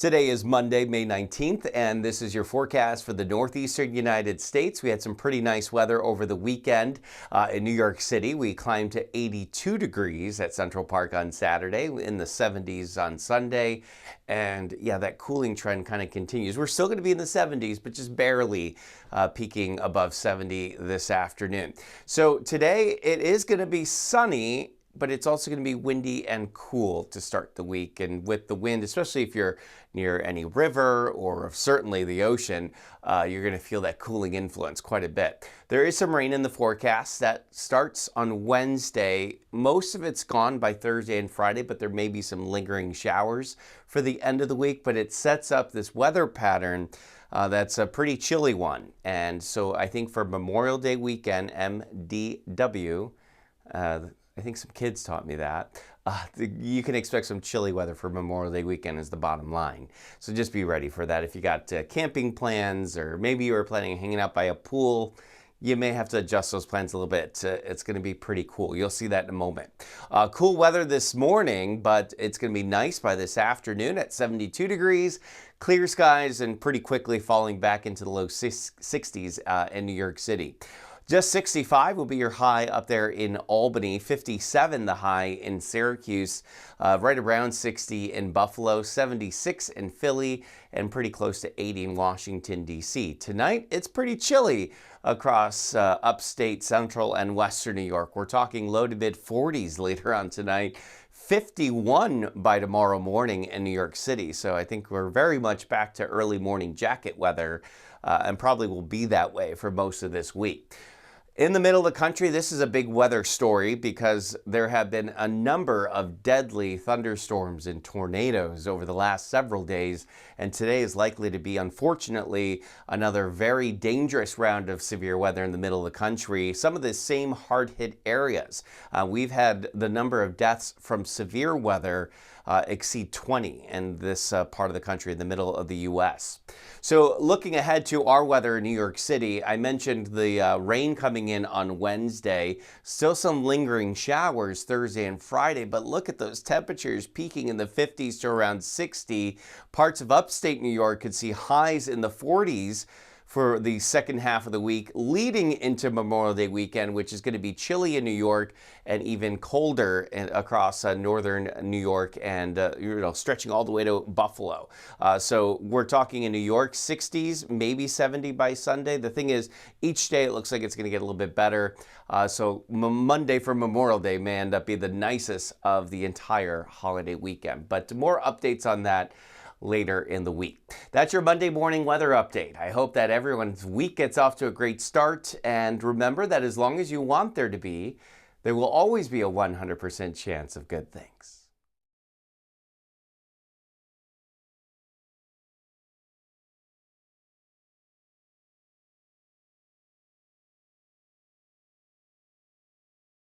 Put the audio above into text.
Today is Monday, May 19th, and this is your forecast for the northeastern United States. We had some pretty nice weather over the weekend in New York City. We climbed to 82 degrees at Central Park on Saturday, in the 70s on Sunday. And yeah, that cooling trend kind of continues. We're still going to be in the 70s, but just barely peaking above 70 this afternoon. So today it is going to be sunny, but it's also going to be windy and cool to start the week. And with the wind, especially if you're near any river or certainly the ocean, you're going to feel that cooling influence quite a bit. There is some rain in the forecast that starts on Wednesday. Most of it's gone by Thursday and Friday, but there may be some lingering showers for the end of the week. But it sets up this weather pattern that's a pretty chilly one. And so I think for Memorial Day weekend, MDW, I think some kids taught me that. You can expect some chilly weather for Memorial Day weekend is the bottom line. So just be ready for that. If you got camping plans, or maybe you were planning on hanging out by a pool, you may have to adjust those plans a little bit. It's going to be pretty cool. You'll see that in a moment. Cool weather this morning, but it's going to be nice by this afternoon at 72 degrees. Clear skies and pretty quickly falling back into the low 60s in New York City. Just 65 will be your high up there in Albany, 57 the high in Syracuse, right around 60 in Buffalo, 76 in Philly, and pretty close to 80 in Washington, D.C. Tonight, it's pretty chilly across upstate, central, and western New York. We're talking low to mid 40s later on tonight. 51 by tomorrow morning in New York City. So I think we're very much back to early morning jacket weather and probably will be that way for most of this week. In the middle of the country, this is a big weather story because there have been a number of deadly thunderstorms and tornadoes over the last several days, and today is likely to be, unfortunately, another very dangerous round of severe weather in the middle of the country. Some of the same hard-hit areas. We've had the number of deaths from severe weather exceed 20 in this part of the country, in the middle of the U.S. So looking ahead to our weather in New York City, I mentioned the rain coming in on Wednesday. Still some lingering showers Thursday and Friday, but look at those temperatures peaking in the 50s to around 60. Parts of upstate New York could see highs in the 40s for the second half of the week, leading into Memorial Day weekend, which is going to be chilly in New York and even colder across northern New York and stretching all the way to Buffalo. So we're talking in New York, 60s, maybe 70 by Sunday. The thing is, each day it looks like it's going to get a little bit better. So Monday for Memorial Day may end up being the nicest of the entire holiday weekend. But more updates on that later in the week. That's your Monday morning weather update. I hope that everyone's week gets off to a great start. And remember that as long as you want there to be, there will always be a 100% chance of good things.